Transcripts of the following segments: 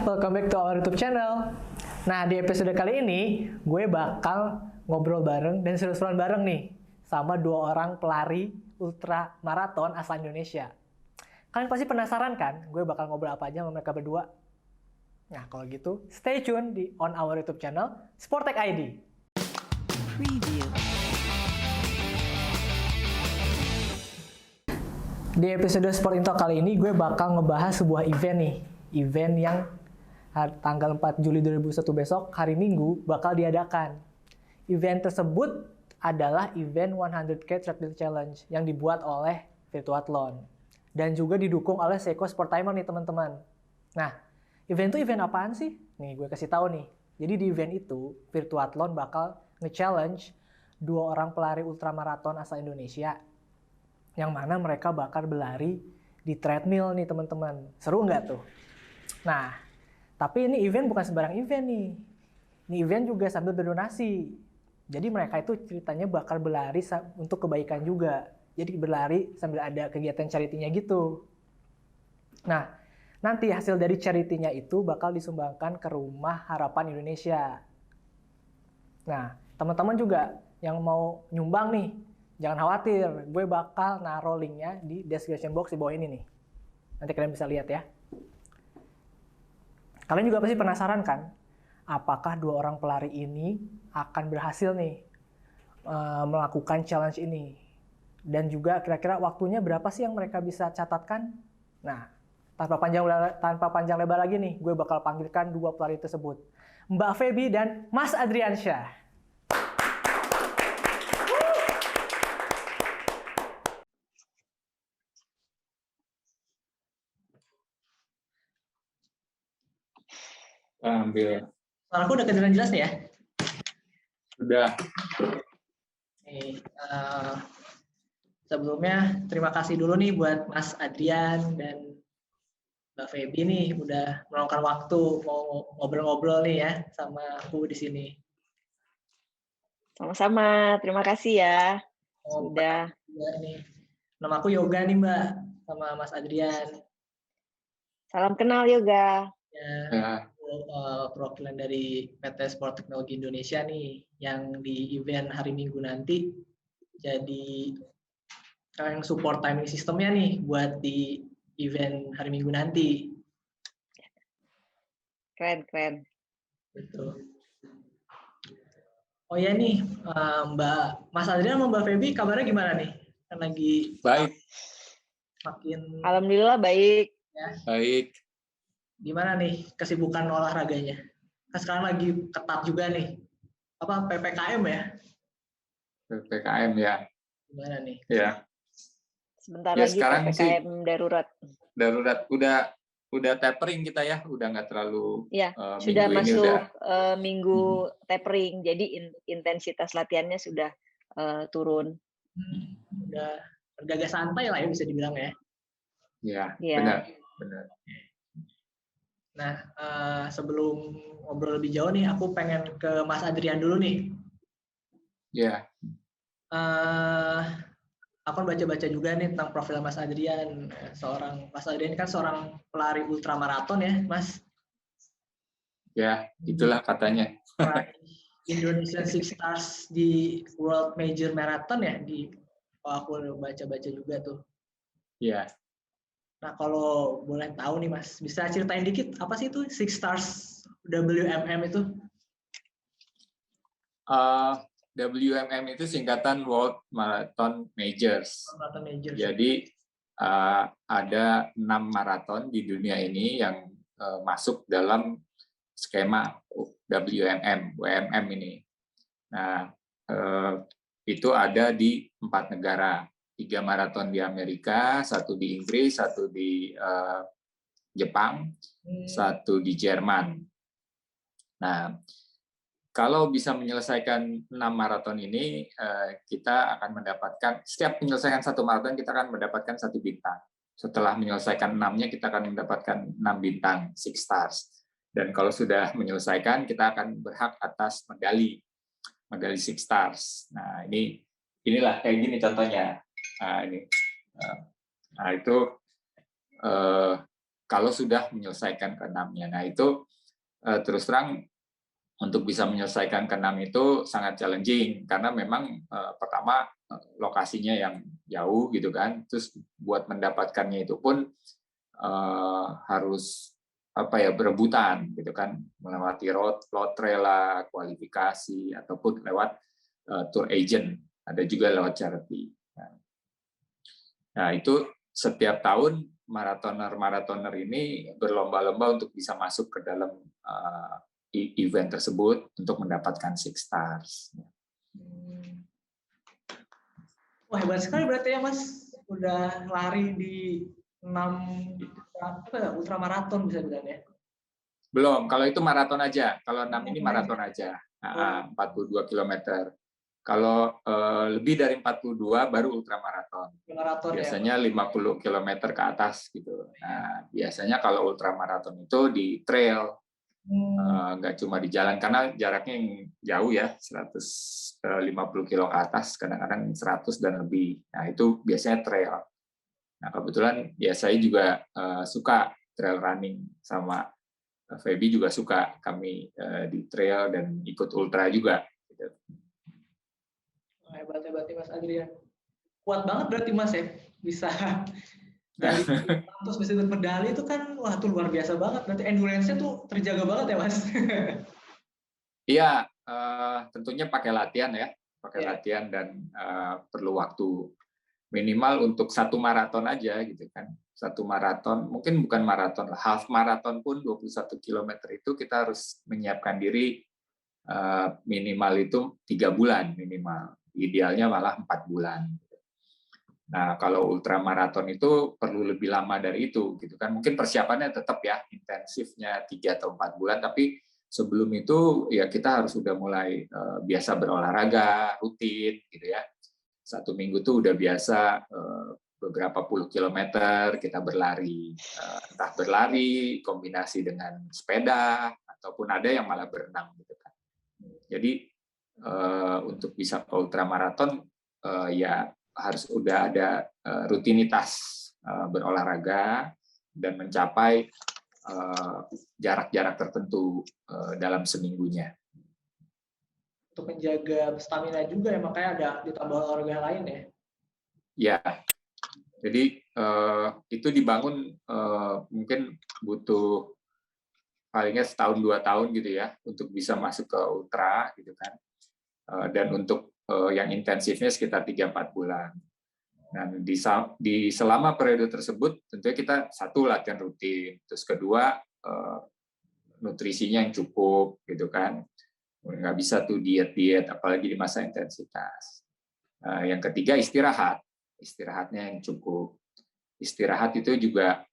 welcome back to our YouTube channel. Nah, di episode kali ini, gue bakal ngobrol bareng dan seru-seruan bareng nih sama dua orang pelari ultra maraton asal Indonesia. Kalian pasti penasaran kan, gue bakal ngobrol apa aja sama mereka berdua? Nah, kalau gitu, stay tune on our YouTube channel, Sportek ID. Preview. Di episode Sport Into kali ini, gue bakal ngebahas sebuah event nih. Event yang tanggal 4 Juli 2021 besok, hari Minggu, bakal diadakan. Event tersebut adalah event 100K Treadmill Challenge yang dibuat oleh Virtuathlon. Dan juga didukung oleh Seiko Sportimer nih teman-teman. Nah, event itu event apaan sih? Nih, gue kasih tahu nih. Jadi di event itu, Virtuathlon bakal nge-challenge dua orang pelari ultramaraton asal Indonesia. Yang mana mereka bakal berlari di treadmill nih teman-teman. Seru nggak tuh? Nah, tapi ini event bukan sembarang event nih. Ini event juga sambil berdonasi. Jadi mereka itu ceritanya bakal berlari untuk kebaikan juga. Jadi berlari sambil ada kegiatan charity-nya gitu. Nah, nanti hasil dari charity-nya itu bakal disumbangkan ke Rumah Harapan Indonesia. Nah, teman-teman juga yang mau nyumbang nih, jangan khawatir. Gue bakal naruh linknya di description box di bawah ini nih. Nanti kalian bisa lihat ya. Kalian juga pasti penasaran kan, apakah dua orang pelari ini akan berhasil nih melakukan challenge ini? Dan juga kira-kira waktunya berapa sih yang mereka bisa catatkan? Nah, tanpa panjang lebar lagi nih, gue bakal panggilkan dua pelari tersebut, Mbak Feby dan Mas Adriansyah. Ambil. Suaraku udah kedengeran jelas nih ya? Sudah. Sebelumnya terima kasih dulu nih buat Mas Adrian dan Mbak Feby nih udah meluangkan waktu mau ngobrol-ngobrol nih ya sama aku di sini. Sama-sama, terima kasih ya. Sudah. Nih. Nama aku Yoga nih Mbak, sama Mas Adrian. Salam kenal Yoga. Ya. Perwakilan dari PT Sport Teknologi Indonesia nih, yang di event hari Minggu nanti jadi yang support timing sistemnya nih buat di event hari Minggu nanti. Keren. Betul. Oh ya nih, Mbak Mas Adrian sama Mbak Feby kabarnya gimana nih? Kan lagi baik. Alhamdulillah baik. Ya. Baik. Gimana nih kesibukan olahraganya? Kan sekarang lagi ketat juga nih. Apa PPKM ya? PPKM ya. Gimana nih? Ya. Sebentar ya, lagi sekarang PPKM sih, darurat. Darurat udah tapering kita ya, udah nggak terlalu. Ya, sudah masuk minggu tapering, jadi intensitas latihannya sudah turun. Udah bergaya santai lah ya bisa dibilang ya. Ya. Benar. Nah, sebelum ngobrol lebih jauh nih, aku pengen ke Mas Adrian dulu nih. Ya. Aku baca-baca juga nih tentang profil Mas Adrian. Mas Adrian kan seorang pelari ultramaraton ya, Mas? Ya, itulah katanya. Indonesian Six Stars di World Major Marathon ya, aku baca-baca juga tuh. Ya. Nah, kalau boleh tahu nih Mas, bisa ceritain dikit apa sih itu Six Stars WMM itu? WMM itu singkatan World Marathon Majors. Jadi ada 6 maraton di dunia ini yang masuk dalam skema WMM ini. Nah, itu ada di 4 negara. 3 maraton di Amerika, 1 di Inggris, 1 di Jepang, 1 di Jerman. Nah, kalau bisa menyelesaikan 6 maraton ini, kita akan mendapatkan, setiap menyelesaikan 1 maraton, kita akan mendapatkan 1 bintang. Setelah menyelesaikan 6-nya, kita akan mendapatkan 6 bintang, 6 stars. Dan kalau sudah menyelesaikan, kita akan berhak atas medali 6 stars. Nah, inilah kayak gini contohnya. Nah, itu kalau sudah menyelesaikan ke-6-nya. Nah itu terus terang untuk bisa menyelesaikan ke-6 itu sangat challenging karena memang pertama lokasinya yang jauh gitu kan, terus buat mendapatkannya itu pun harus berebutan gitu kan, melewati road trail lah, kualifikasi ataupun lewat tour agent, ada juga lewat charity. Nah itu setiap tahun maratoner ini berlomba-lomba untuk bisa masuk ke dalam event tersebut untuk mendapatkan 6 stars. Wah, hebat sekali berarti ya Mas, udah lari di 6 ultramaraton bisa bilang ya? Belum, kalau itu maraton aja. Kalau 6 ini maraton aja. 42 km. Kalau lebih dari 42 baru ultramaraton. Biasanya 50 km ke atas gitu. Nah, biasanya kalau ultramaraton itu di trail. Nggak cuma di jalan karena jaraknya yang jauh ya, 150 kilo ke atas, kadang-kadang 100 dan lebih. Nah, itu biasanya trail. Nah, kebetulan ya saya juga suka trail running, sama Feby juga suka, kami di trail dan ikut ultra juga. Gitu. Hebat Mas Adrian. Kuat banget berarti Mas ya, bisa dari terus bisa ikut medali itu kan, wah itu luar biasa banget. Berarti endurance-nya tuh terjaga banget ya Mas. Iya, tentunya pakai latihan ya, latihan dan perlu waktu minimal untuk 1 maraton aja gitu kan. 1 maraton, mungkin bukan maraton lah, half maraton pun 21 km itu kita harus menyiapkan diri minimal itu 3 bulan minimal. Idealnya malah 4 bulan. Nah, kalau ultramaraton itu perlu lebih lama dari itu gitu kan. Mungkin persiapannya tetap ya intensifnya 3 atau 4 bulan, tapi sebelum itu ya kita harus sudah mulai biasa berolahraga rutin gitu ya. 1 minggu tuh udah biasa beberapa puluh kilometer kita berlari, entah berlari kombinasi dengan sepeda ataupun ada yang malah berenang gitu kan. Jadi untuk bisa ke ultramaraton ya harus udah ada rutinitas berolahraga dan mencapai jarak-jarak tertentu dalam seminggunya. Untuk menjaga stamina juga ya, makanya ada ditambah olahraga lain ya? Ya, jadi itu dibangun mungkin butuh palingnya 1-2 tahun gitu ya untuk bisa masuk ke ultra gitu kan. Dan untuk yang intensifnya sekitar 3-4 bulan. Dan di selama periode tersebut tentunya kita satu latihan rutin, terus kedua nutrisinya yang cukup gitu kan, nggak bisa tuh diet apalagi di masa intensitas. Yang ketiga istirahatnya yang cukup. Istirahat itu juga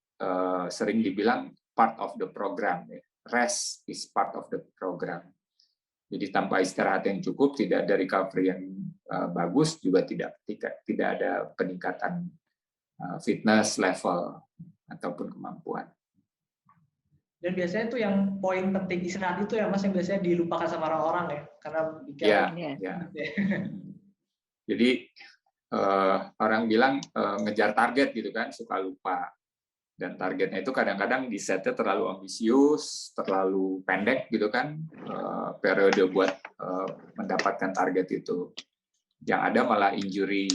sering dibilang part of the program. Rest is part of the program. Jadi tanpa istirahat yang cukup, tidak ada recovery yang bagus, juga tidak ada peningkatan fitness level ataupun kemampuan. Dan biasanya tuh yang poin penting istirahat itu ya Mas, yang biasanya dilupakan sama orang-orang ya, karena ya. Jadi orang bilang ngejar target gitu kan, suka lupa. Dan targetnya itu kadang-kadang di-setnya terlalu ambisius, terlalu pendek gitu kan, periode buat mendapatkan target itu. Yang ada malah injury.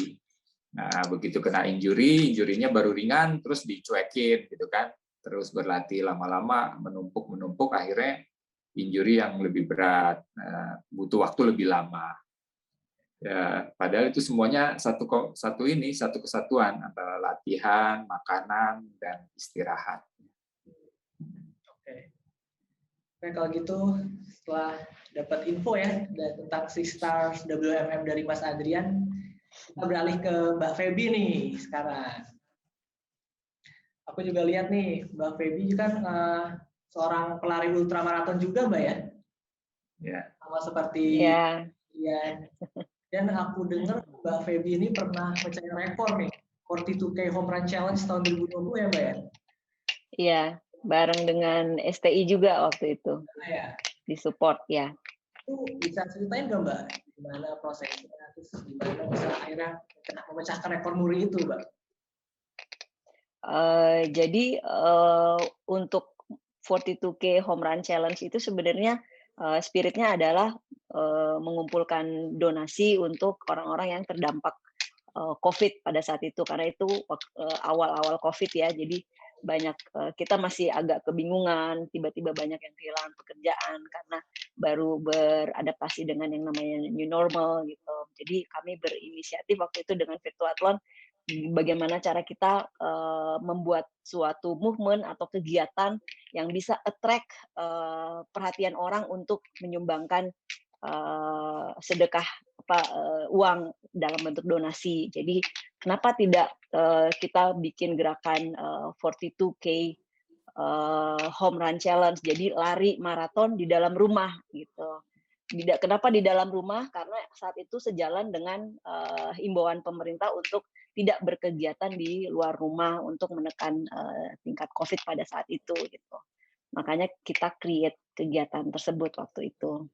Nah, begitu kena injury-nya baru ringan, terus dicuekin gitu kan. Terus berlatih lama-lama, menumpuk, akhirnya injury yang lebih berat, butuh waktu lebih lama. Ya, padahal itu semuanya satu kesatuan antara latihan, makanan, dan istirahat. Oke, kalau gitu setelah dapat info ya tentang 6 Stars WMM dari Mas Adrian, kita beralih ke Mbak Feby nih sekarang. Aku juga lihat nih, Mbak Feby kan seorang pelari ultramaraton juga Mbak ya? Ya. Sama seperti ya. Dan aku dengar Mbak Feby ini pernah mencari rekor nih, 42K Home Run Challenge tahun 2020 ya Mbak ya? Iya, bareng dengan STI juga waktu itu. Ya. Di support ya. Itu bisa ceritain nggak Mbak, gimana prosesnya, terus gimana bisa akhirnya memecahkan rekor muri itu Mbak? Jadi, untuk 42K Home Run Challenge itu sebenarnya, spiritnya adalah, mengumpulkan donasi untuk orang-orang yang terdampak, Covid pada saat itu. Karena itu awal-awal Covid ya, jadi banyak, kita masih agak kebingungan, tiba-tiba banyak yang kehilangan pekerjaan karena baru beradaptasi dengan yang namanya new normal gitu. Jadi kami berinisiatif waktu itu dengan Virtuathlon, bagaimana cara kita, membuat suatu movement atau kegiatan yang bisa attract, perhatian orang untuk menyumbangkan, sedekah uang dalam bentuk donasi. Jadi kenapa tidak, kita bikin gerakan, 42K, Home Run Challenge, jadi lari maraton di dalam rumah gitu. Kenapa di dalam rumah? Karena saat itu sejalan dengan, himbauan pemerintah untuk tidak berkegiatan di luar rumah untuk menekan, tingkat Covid pada saat itu gitu. Makanya kita create kegiatan tersebut waktu itu.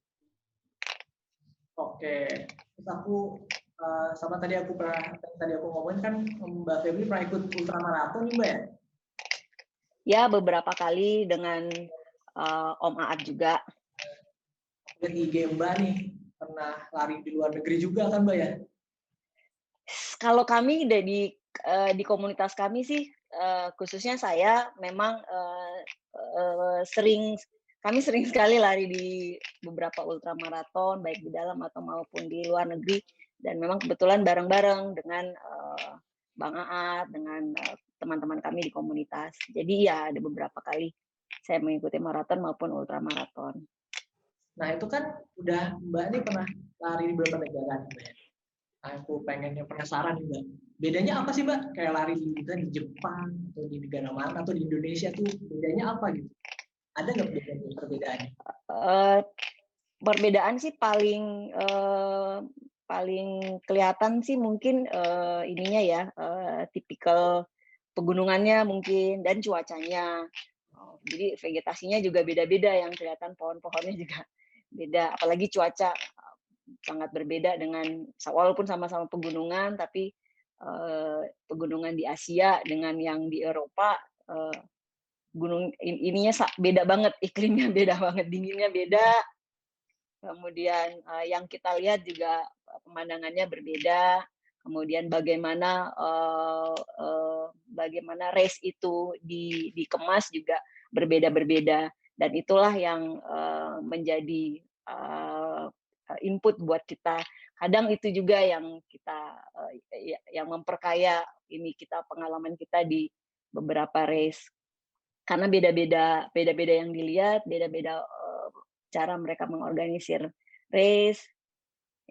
Oke, terus aku sama tadi aku ngomongin kan Mbak Febri pernah ikut ultramaraton nih Mbak ya? Ya beberapa kali dengan, Om Aat juga. Lihat IG Mbak nih, pernah lari di luar negeri juga kan Mbak ya? Kalau kami di komunitas kami sih, khususnya saya memang, kami sering sekali lari di beberapa ultramaraton, baik di dalam atau maupun di luar negeri, dan memang kebetulan bareng-bareng dengan, Bang Aat, dengan, teman-teman kami di komunitas. Jadi ya ada beberapa kali saya mengikuti maraton maupun ultramaraton. Nah itu kan udah Mbak nih pernah lari di beberapa negara nih Mbak ya? Aku pengennya penasaran nih Mbak. Bedanya apa sih Mbak? Kayak lari di Jepang atau di negara mana atau di Indonesia tuh bedanya apa gitu? Ada nggak perbedaannya? Perbedaan sih paling kelihatan sih mungkin, ininya ya, tipikal pegunungannya mungkin dan cuacanya. Jadi vegetasinya juga beda-beda yang kelihatan pohon-pohonnya juga beda, apalagi cuaca sangat berbeda dengan walaupun sama-sama pegunungan tapi, pegunungan di Asia dengan yang di Eropa, gunung ininya beda banget, iklimnya beda banget, dinginnya beda, kemudian, yang kita lihat juga, pemandangannya berbeda, kemudian bagaimana race itu dikemas juga berbeda-berbeda, dan itulah yang, menjadi, input buat kita. Kadang itu juga yang kita, yang memperkaya pengalaman kita di beberapa race. Karena beda-beda yang dilihat, beda-beda, cara mereka mengorganisir race,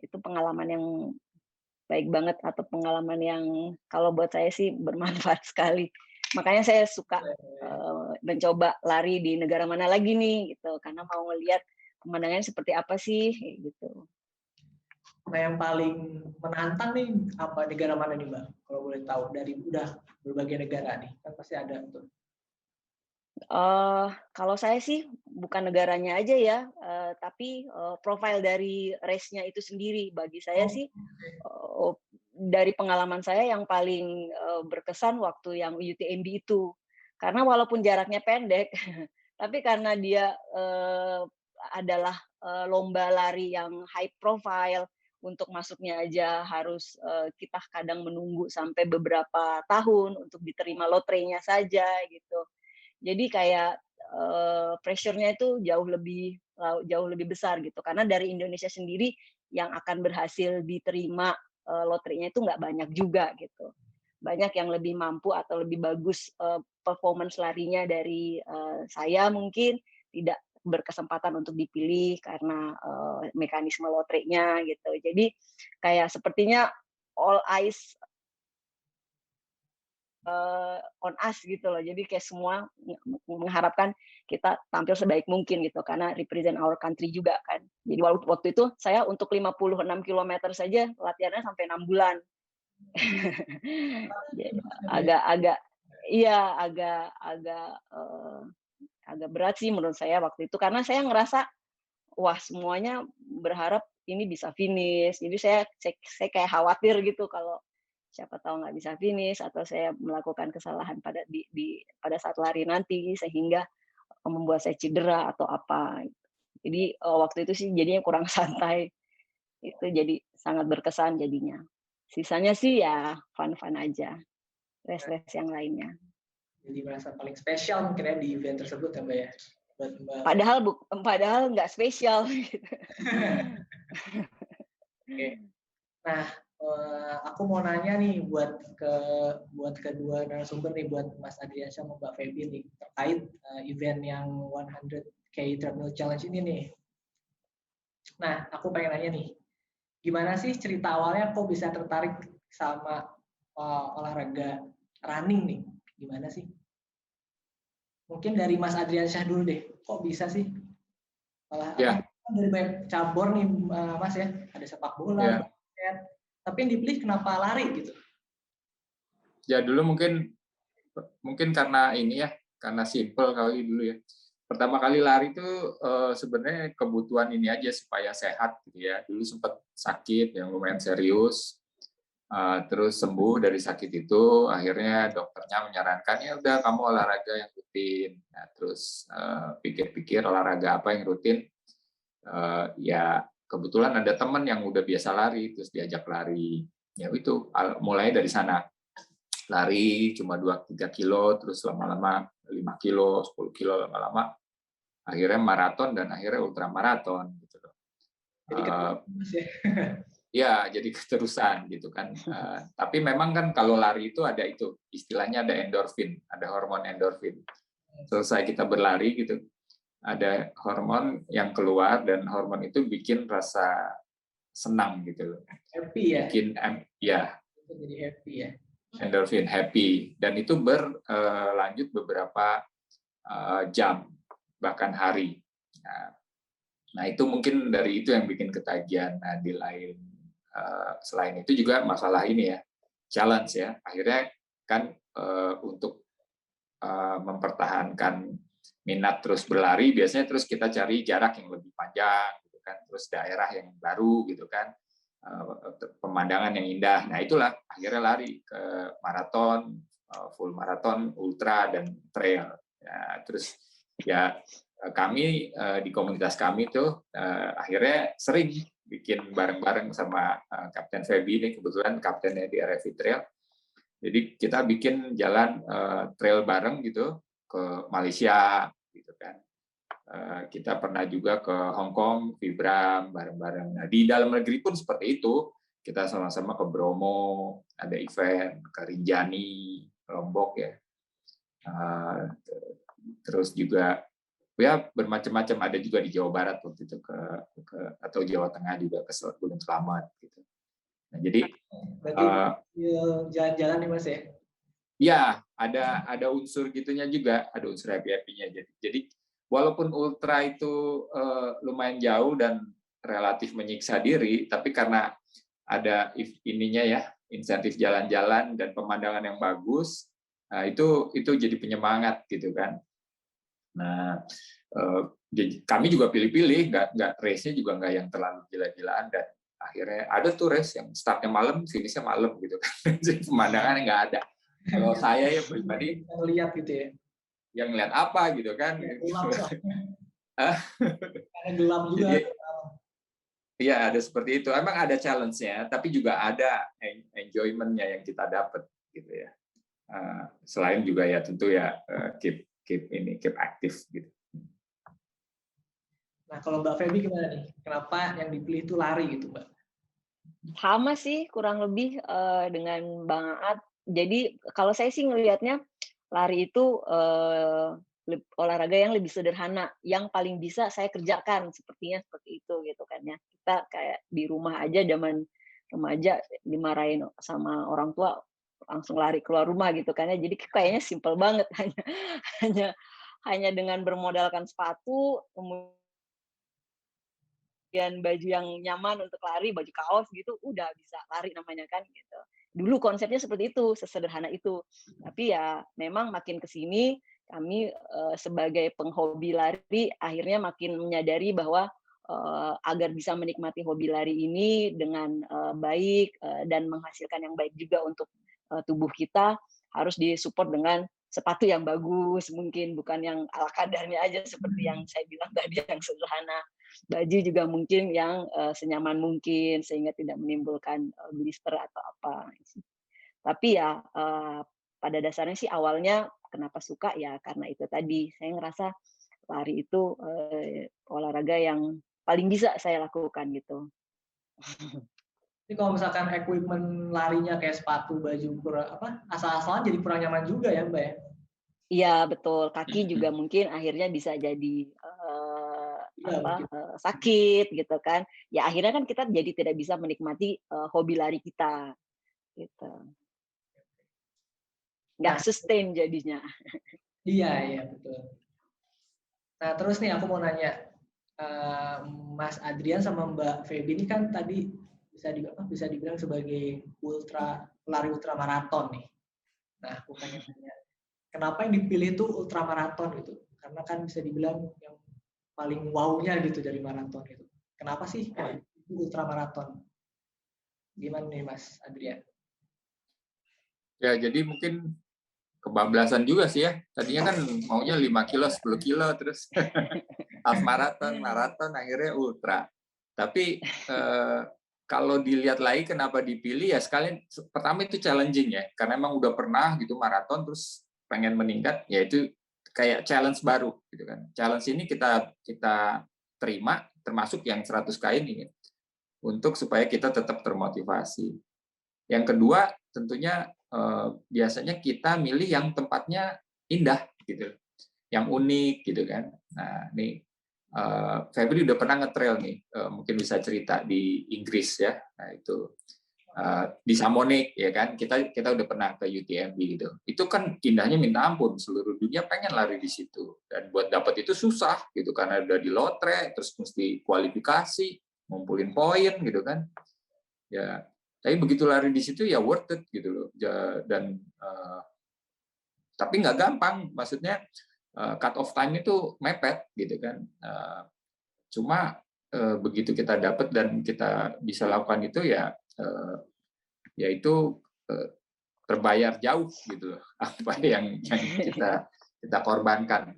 itu pengalaman yang baik banget atau pengalaman yang kalau buat saya sih bermanfaat sekali. Makanya saya suka, mencoba lari di negara mana lagi nih gitu, karena mau ngelihat pemandangannya seperti apa sih, gitu. Nah yang paling menantang nih apa negara mana nih Mbak? Kalau boleh tahu dari udah berbagai negara nih, kan pasti ada tuh. Kalau saya sih bukan negaranya aja ya, tapi, profil dari race-nya itu sendiri. Bagi saya Oh, sih, dari pengalaman saya yang paling, berkesan waktu yang UTMB itu. Karena walaupun jaraknya pendek, tapi karena dia, adalah, lomba lari yang high profile, untuk masuknya aja harus, kita kadang menunggu sampai beberapa tahun untuk diterima lotre-nya saja gitu. Jadi kayak, pressure-nya itu jauh lebih besar gitu, karena dari Indonesia sendiri yang akan berhasil diterima, lotrenya itu nggak banyak juga gitu. Banyak yang lebih mampu atau lebih bagus, performance larinya dari, saya mungkin tidak berkesempatan untuk dipilih karena, mekanisme lotrenya gitu. Jadi kayak sepertinya all eyes on us gitu loh. Jadi kayak semua mengharapkan kita tampil sebaik mungkin gitu, karena represent our country juga kan. Jadi waktu itu saya untuk 56 kilometer saja latihannya sampai 6 bulan. Jadi agak-agak iya, agak berat sih menurut saya waktu itu, karena saya ngerasa, wah semuanya berharap ini bisa finish. Jadi saya kayak khawatir gitu kalau siapa tahu nggak bisa finish atau saya melakukan kesalahan pada saat lari nanti sehingga membuat saya cedera atau apa. Jadi waktu itu sih jadinya kurang santai. Itu jadi sangat berkesan jadinya. Sisanya sih ya fun-fun aja. Race-race yang lainnya. Jadi merasa paling spesial mungkin ya di event tersebut ya Mbak ya. Padahal nggak spesial. Gitu. Oke. Nah, aku mau nanya nih buat kedua narasumber nih, buat Mas Adriansyah sama Mbak Feby nih, terkait event yang 100K Treadmill Challenge ini nih. Nah, aku pengen nanya nih, gimana sih cerita awalnya kok bisa tertarik sama olahraga running nih? Gimana sih? Mungkin dari Mas Adriansyah dulu deh, kok bisa sih? Dari banyak cabur nih Mas ya, ada sepak bola, basket, tapi yang dipilih kenapa lari gitu? Ya dulu mungkin karena ini ya, karena simple kali dulu ya. Pertama kali lari itu sebenarnya kebutuhan ini aja supaya sehat gitu ya. Dulu sempat sakit yang lumayan serius, terus sembuh dari sakit itu, akhirnya dokternya menyarankan ya udah kamu olahraga yang rutin. Nah, terus pikir-pikir olahraga apa yang rutin, ya kebetulan ada teman yang udah biasa lari, terus diajak lari. Ya itu mulai dari sana. Lari cuma 2-3 kilo, terus lama-lama 5 kilo, 10 kilo, lama-lama akhirnya maraton dan akhirnya ultramaraton gitu loh. Ya, jadi keterusan gitu kan. Tapi memang kan kalau lari itu ada itu, istilahnya ada endorfin, ada hormon endorfin. Selesai kita berlari gitu, ada hormon yang keluar dan hormon itu bikin rasa senang gitu loh. Happy ya? Bikin ya. Jadi happy ya. Endorfin happy, dan itu berlanjut beberapa jam bahkan hari. Nah itu mungkin dari itu yang bikin ketagihan. Nah di lain selain itu juga masalah ini ya, challenge ya. Akhirnya kan untuk mempertahankan minat terus berlari, biasanya terus kita cari jarak yang lebih panjang gitu kan, terus daerah yang baru gitu kan, pemandangan yang indah. Nah itulah akhirnya lari ke maraton, full maraton, ultra, dan trail. Ya, terus ya kami di komunitas kami tuh akhirnya sering bikin bareng-bareng sama Kapten Feby ini, kebetulan kaptennya di RFI Trail. Jadi kita bikin jalan trail bareng gitu ke Malaysia gitu kan. Kita pernah juga ke Hong Kong, Vibram, bareng-bareng. Nah, di dalam negeri pun seperti itu. Kita sama-sama ke Bromo, ada event, ke Rinjani, Lombok ya. Terus juga ya bermacam-macam, ada juga di Jawa Barat waktu itu atau Jawa Tengah juga ke Gunung Selamat gitu. Nah, jadi jalan-jalan nih Mas ya. Ya, ada unsur gitunya juga, ada unsur happy-happy-nya. Jadi walaupun ultra itu lumayan jauh dan relatif menyiksa diri, tapi karena ada ininya ya, insentif jalan-jalan dan pemandangan yang bagus, nah itu jadi penyemangat gitu kan. Nah, kami juga pilih-pilih, nggak race-nya juga nggak yang terlalu gila-gilaan, dan akhirnya ada tuh race yang startnya malam, finishnya malam gitu kan. Jadi pemandangannya nggak ada. Kalau saya ya pribadi lihat gitu ya. Yang lihat apa gitu kan. Karena gelap juga. Iya, ada seperti itu. Emang ada challenge-nya, tapi juga ada enjoyment-nya yang kita dapat gitu ya. Selain juga ya tentu ya keep aktif gitu. Nah, kalau Mbak Feby gimana nih? Kenapa yang dipilih itu lari gitu, Mbak? Sama sih kurang lebih dengan Bang Aat. Jadi kalau saya sih ngelihatnya lari itu olahraga yang lebih sederhana, yang paling bisa saya kerjakan, sepertinya seperti itu gitu kan ya. Kita kayak di rumah aja zaman remaja dimarahin sama orang tua langsung lari keluar rumah gitu kan ya. Jadi kayaknya simple banget, hanya dengan bermodalkan sepatu, kemudian baju yang nyaman untuk lari, baju kaos gitu, udah bisa lari namanya kan gitu. Dulu konsepnya seperti itu, sesederhana itu. Tapi ya memang makin ke sini kami sebagai penghobi lari akhirnya makin menyadari bahwa agar bisa menikmati hobi lari ini dengan baik dan menghasilkan yang baik juga untuk tubuh kita, harus disupport dengan sepatu yang bagus, mungkin bukan yang ala kadarnya aja seperti yang saya bilang tadi yang sederhana. Baju juga mungkin yang senyaman mungkin sehingga tidak menimbulkan blister atau apa. Tapi ya pada dasarnya sih awalnya kenapa suka ya karena itu tadi, saya ngerasa lari itu olahraga yang paling bisa saya lakukan gitu. Jadi kalau misalkan equipment larinya kayak sepatu, baju asal-asalan jadi kurang nyaman juga ya Mbak ya? Iya betul, kaki juga mungkin akhirnya bisa jadi Iya, sakit gitu kan. Ya akhirnya kan kita jadi tidak bisa menikmati hobi lari kita gitu. Nggak Nah, sustain jadinya. iya betul. Nah terus nih aku mau nanya, Mas Adrian sama Mbak Feby ini kan tadi bisa dibilang sebagai pelari ultramaraton nih. Nah aku pengen tanya, kenapa yang dipilih itu ultramaraton gitu? Karena kan bisa dibilang yang paling wow-nya gitu dari maraton gitu. Kenapa sih itu ultramaraton? Gimana nih Mas Adrian? Ya, jadi mungkin kebablasan juga sih ya. Tadinya kan maunya 5 kilo, 10 kilo, terus half maraton, akhirnya ultra. Tapi kalau dilihat lagi kenapa dipilih ya sekalian pertama itu challenging ya, karena emang udah pernah gitu maraton terus pengen meningkat, ya itu kayak challenge baru gitu kan. Challenge ini kita terima termasuk yang 100K ini untuk supaya kita tetap termotivasi. Yang kedua tentunya biasanya kita milih yang tempatnya indah gitu, yang unik gitu kan. Nah, nih Febri udah pernah nge-trail nih, mungkin bisa cerita di Inggris ya. Nah, itu di Chamonix ya kan, kita udah pernah ke UTMB gitu. Itu kan indahnya minta ampun, seluruh dunia pengen lari di situ. Dan buat dapat itu susah gitu karena udah di lotre, terus mesti kualifikasi, ngumpulin poin gitu kan. Ya, tapi begitu lari di situ ya worth it gitu loh. Dan tapi nggak gampang, maksudnya cut off time itu mepet gitu kan. Cuma begitu kita dapat dan kita bisa lakukan itu ya itu terbayar jauh gitu loh apa yang kita korbankan.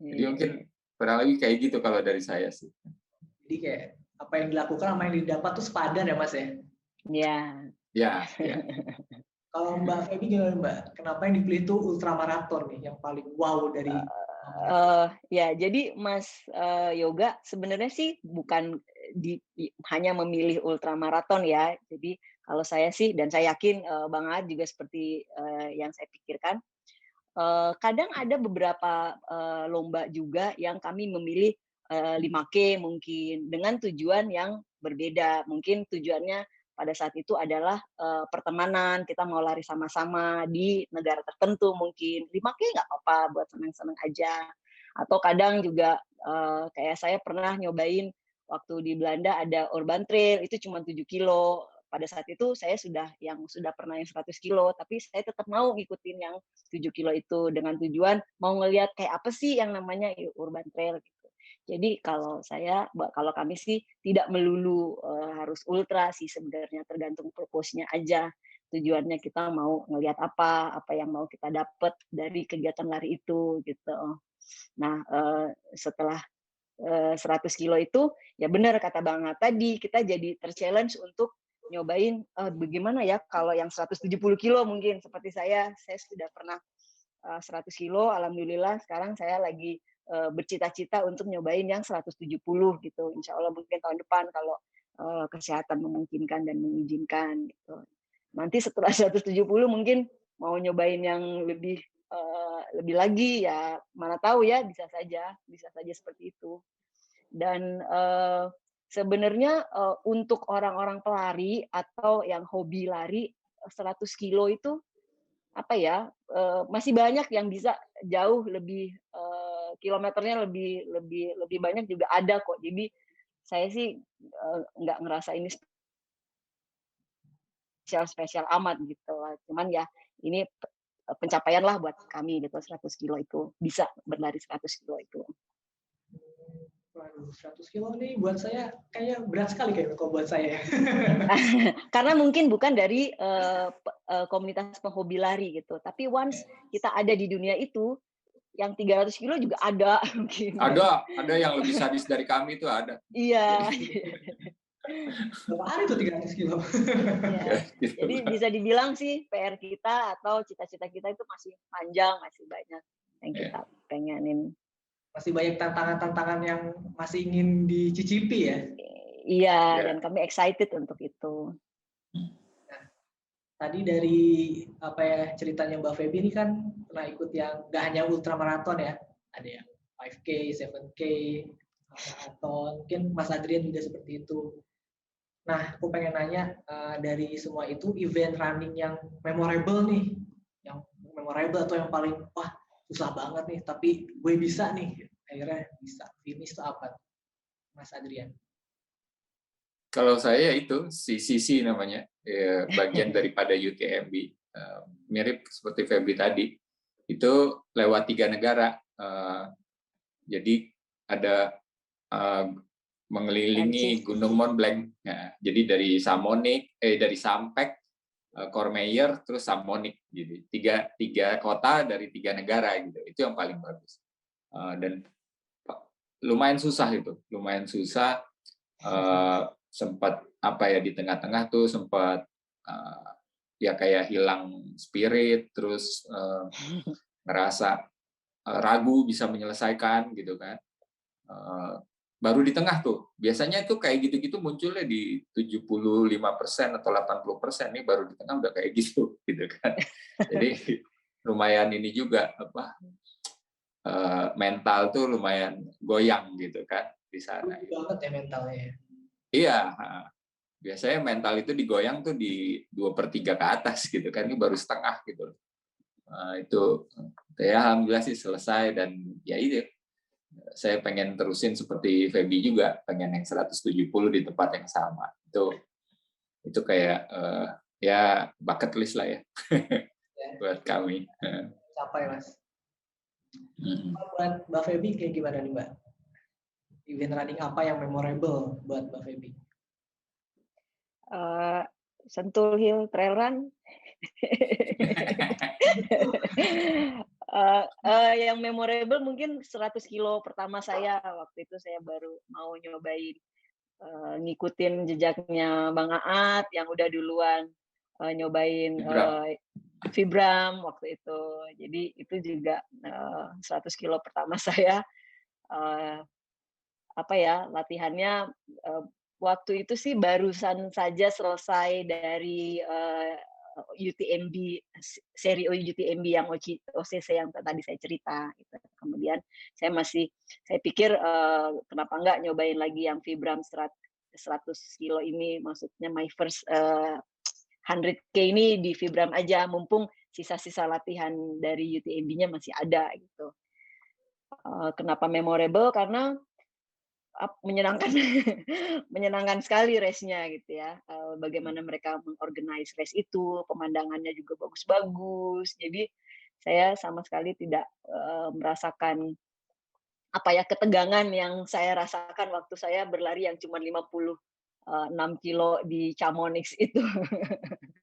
Jadi mungkin kurang lebih kayak gitu kalau dari saya sih. Jadi kayak apa yang dilakukan sama yang didapat tuh sepadan ya Mas ya? Iya. Ya. Kalau Mbak Feby gimana Mbak? Kenapa yang dipilih itu ultramaraton nih yang paling wow dari Ya, jadi Mas Yoga sebenarnya sih bukan hanya memilih ultramaraton ya. Jadi kalau saya sih dan saya yakin Bang Ahad juga seperti yang saya pikirkan. Kadang ada beberapa lomba juga yang kami memilih 5K mungkin dengan tujuan yang berbeda. Mungkin tujuannya pada saat itu adalah pertemanan, kita mau lari sama-sama di negara tertentu mungkin. 5K nggak apa-apa buat senang-senang aja. Atau kadang juga kayak saya pernah nyobain waktu di Belanda ada Urban Trail, itu cuma 7 kilo. Pada saat itu saya sudah pernah yang 100 kilo, tapi saya tetap mau ngikutin yang 7 kilo itu dengan tujuan mau ngelihat kayak apa sih yang namanya Urban Trail gitu. Jadi kalau kami sih tidak melulu harus ultra sih sebenarnya, tergantung purpose-nya aja. Tujuannya kita mau ngelihat apa yang mau kita dapat dari kegiatan lari itu gitu. Nah, setelah 100 kilo itu, ya benar kata Bang Nat tadi, kita jadi ter-challenge untuk nyobain bagaimana ya kalau yang 170 kilo mungkin seperti saya sudah pernah 100 kilo, alhamdulillah sekarang saya lagi bercita-cita untuk nyobain yang 170 gitu. Insya Allah mungkin tahun depan kalau kesehatan memungkinkan dan mengizinkan gitu. Nanti setelah 170 mungkin mau nyobain yang lebih lagi ya mana tahu ya bisa saja seperti itu. Dan sebenarnya untuk orang-orang pelari atau yang hobi lari 100 kilo itu apa ya masih banyak yang bisa jauh lebih kilometernya lebih banyak juga ada kok. Jadi saya sih nggak ngerasa ini spesial amat gitu. Cuman ya ini pencapaian lah buat kami gitu 100 kilo itu bisa berlari 100 kilo itu. waduh 100 kilo nih buat saya kayak berat sekali kayak kalau buat saya ya. Karena mungkin bukan dari komunitas penghobi lari gitu. Tapi once kita ada di dunia itu, yang 300 kilo juga ada mungkin. Ada yang lebih sadis dari kami itu ada. Iya. Berapa hari tuh 300 kilo? Ya. Jadi bisa dibilang sih PR kita atau cita-cita kita itu masih panjang, masih banyak yang kita pengenin. Masih banyak tantangan-tantangan yang masih ingin dicicipi ya? Iya, dan kami excited untuk itu. Nah, tadi dari apa ya ceritanya Mbak Feby ini kan pernah ikut yang nggak hanya ultramaraton ya, ada yang 5K, 7K, maraton, mungkin Mas Adrian juga seperti itu. Nah, aku pengen nanya dari semua itu event running yang memorable nih, yang memorable atau yang paling wah susah banget nih, tapi gue bisa nih, akhirnya bisa finish itu apa, Mas Adrian? Kalau saya itu CCC namanya, bagian daripada UTMB, mirip seperti Febri tadi, itu lewat 3 negara. Jadi ada mengelilingi Gunung Mont Blanc. Nah, jadi dari Sampec, Courmayeur, terus Chamonix. Jadi tiga kota dari 3 negara gitu. Itu yang paling bagus. Dan lumayan susah itu, lumayan susah. Sempat di tengah-tengah tuh sempat ya kayak hilang spirit, terus ngerasa ragu bisa menyelesaikan gitu kan. Baru di tengah tuh. Biasanya itu kayak gitu-gitu munculnya di 75% atau 80%, nih baru di tengah udah kayak gitu kan. Jadi lumayan ini juga mental tuh lumayan goyang gitu kan di sana. Banget ya mentalnya. Iya, biasanya mental itu digoyang tuh di 2/3 ke atas gitu kan, ini baru setengah gitu. Itu ya alhamdulillah sih selesai, dan ya itu saya pengen terusin seperti Feby juga, pengen yang 170 di tempat yang sama. Itu kayak ya bucket list lah ya, buat kami. Capai Mas. Buat Mbak Feby kayak gimana nih Mbak? Event running apa yang memorable buat Mbak Feby? Sentul Hill Trail Run. Yang memorable mungkin 100 kilo pertama saya. Waktu itu saya baru mau nyobain ngikutin jejaknya Bang Aat yang udah duluan nyobain Vibram waktu itu. Jadi itu juga 100 kilo pertama saya. Latihannya waktu itu sih barusan saja selesai dari UTMB, seri UTMB yang OCC yang tadi saya cerita. Gitu. Kemudian saya pikir kenapa enggak nyobain lagi yang Vibram 100 kilo ini, maksudnya my first 100K ini di Vibram aja, mumpung sisa-sisa latihan dari UTMB-nya masih ada gitu. Kenapa memorable? Karena menyenangkan sekali race-nya gitu ya. Bagaimana mereka mengorganize race itu, pemandangannya juga bagus-bagus. Jadi saya sama sekali tidak merasakan ketegangan yang saya rasakan waktu saya berlari yang cuma 56 kilo di Chamonix itu.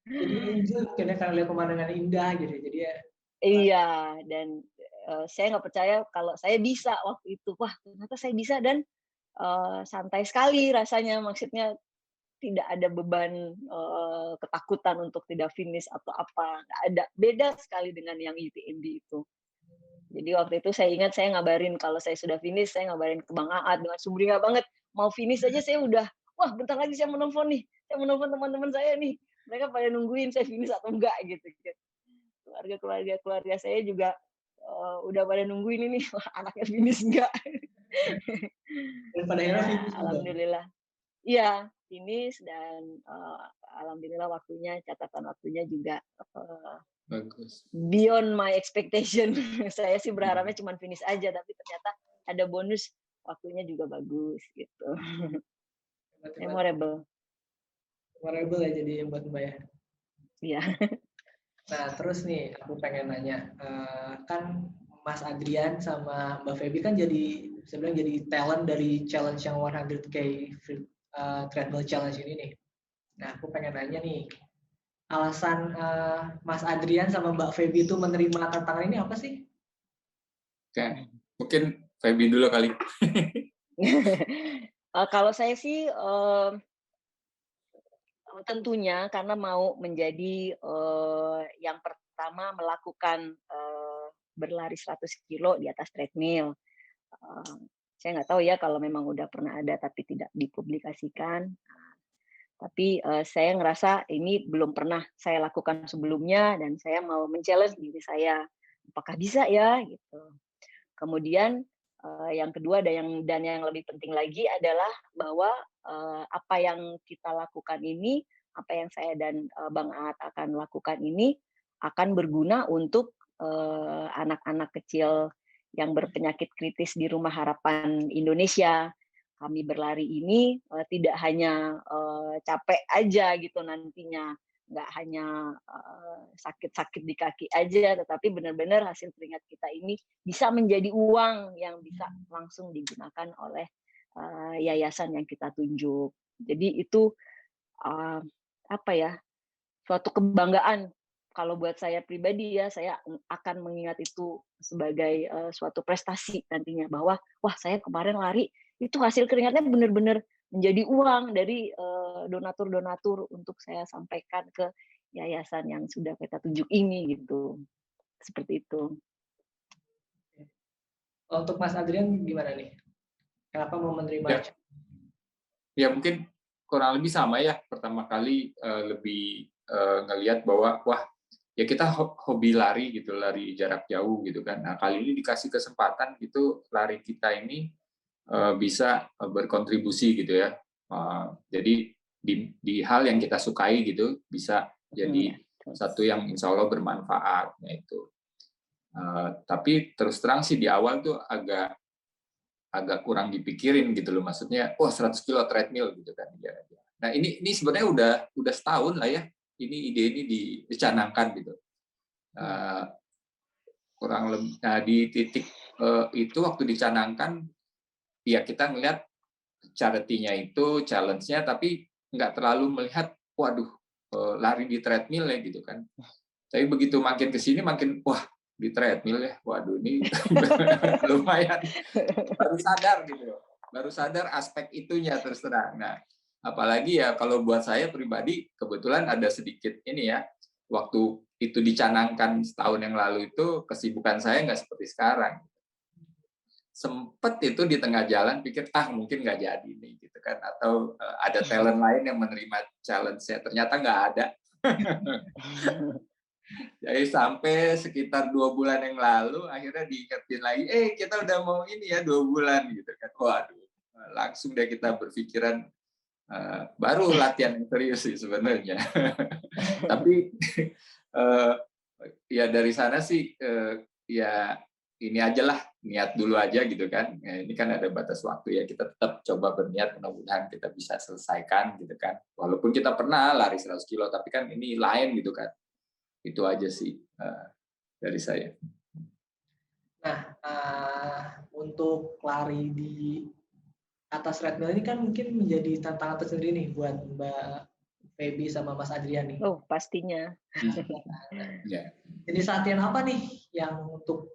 Jadi enjoy karena lihat pemandangan indah gitu. Jadi ya. Iya, dan saya nggak percaya kalau saya bisa waktu itu. Wah, ternyata saya bisa, dan santai sekali rasanya, maksudnya tidak ada beban ketakutan untuk tidak finish atau apa, nggak ada. Beda sekali dengan yang UTMB itu. Jadi waktu itu saya ingat saya ngabarin kalau saya sudah finish, saya ngabarin ke Bang Aat dengan sumringah banget. Mau finish aja saya udah, wah bentar lagi saya menelpon nih, saya menelpon teman-teman saya nih, mereka pada nungguin saya finish atau enggak gitu. Keluarga saya juga udah pada nungguin ini, wah anaknya finish enggak. Dan pada akhirnya finish. Alhamdulillah. Iya, finish, dan alhamdulillah catatan waktunya juga bagus. Beyond my expectation. Saya sih berharapnya cuma finish aja, tapi ternyata ada bonus waktunya juga bagus gitu. Memorable ya jadi buat Mbak ya. Iya. Nah terus nih aku pengen nanya, kan Mas Adrian sama Mbak Feby kan jadi sebenarnya jadi talent dari challenge yang 100K treadmill challenge ini nih. Nah, aku pengen nanya nih, alasan Mas Adrian sama Mbak Feby itu menerima tantangan ini apa sih? Oke, mungkin Feby dulu kali. Kalau saya sih tentunya karena mau menjadi yang pertama melakukan berlari 100 kilo di atas treadmill. Eee, saya nggak tahu ya kalau memang udah pernah ada tapi tidak dipublikasikan. Tapi saya ngerasa ini belum pernah saya lakukan sebelumnya dan saya mau men-challenge diri saya, apakah bisa ya gitu. Kemudian yang kedua dan yang lebih penting lagi adalah bahwa apa yang kita lakukan ini, apa yang saya dan Bang Aat akan lakukan ini akan berguna untuk anak-anak kecil yang berpenyakit kritis di Rumah Harapan Indonesia. Kami berlari ini tidak hanya capek aja gitu nantinya, nggak hanya sakit-sakit di kaki aja, tetapi benar-benar hasil keringat kita ini bisa menjadi uang yang bisa langsung digunakan oleh yayasan yang kita tunjuk. Jadi itu apa ya, suatu kebanggaan. Kalau buat saya pribadi ya, saya akan mengingat itu sebagai suatu prestasi nantinya bahwa wah saya kemarin lari itu hasil keringatnya benar-benar menjadi uang dari donatur-donatur untuk saya sampaikan ke yayasan yang sudah kita tunjuk ini gitu. Seperti itu. Untuk Mas Adrian gimana nih? Kenapa mau menerima? Ya. Ya mungkin kurang lebih sama ya. Pertama kali lebih ngelihat bahwa wah ya kita hobi lari gitu, lari jarak jauh gitu kan. Nah kali ini dikasih kesempatan gitu lari kita ini bisa berkontribusi gitu ya. Jadi di hal yang kita sukai gitu bisa jadi satu yang insya Allah bermanfaat. Nah itu. Tapi terus terang sih di awal tuh agak kurang dipikirin gitu loh, maksudnya wah 100 kilo treadmill gitu kan. Nah ini sebenarnya udah setahun lah ya ini ide ini dicanangkan gitu. Kurang lebih di titik itu waktu dicanangkan ya kita ngelihat charity-nya itu challenge-nya tapi nggak terlalu melihat waduh lari di treadmill ya gitu kan. Tapi begitu makin ke sini makin wah di treadmill ya, waduh ini lumayan baru sadar aspek itunya terus terang. Nah, apalagi ya kalau buat saya pribadi kebetulan ada sedikit ini ya, waktu itu dicanangkan setahun yang lalu itu kesibukan saya nggak seperti sekarang. Sempet itu di tengah jalan pikir mungkin nggak jadi nih gitu kan, atau ada talent lain yang menerima challenge-nya, ternyata nggak ada. Jadi sampai sekitar 2 bulan yang lalu akhirnya diingetin lagi, kita udah mau ini ya 2 bulan gitu kan. Waduh, langsung deh kita berpikiran baru latihan yang serius sih sebenarnya. Tapi ya dari sana sih ya ini aja lah, niat dulu aja gitu kan. Ini kan ada batas waktu ya, kita tetap coba berniat, mudah-mudahan kita bisa selesaikan gitu kan. Walaupun kita pernah lari 100 kilo, tapi kan ini lain gitu kan. Itu aja sih dari saya. Nah, untuk lari di atas treadmill ini kan mungkin menjadi tantangan tersendiri nih buat Mbak Feby sama Mas Adrian nih. Oh, pastinya. Ya. Jadi latihan apa nih yang untuk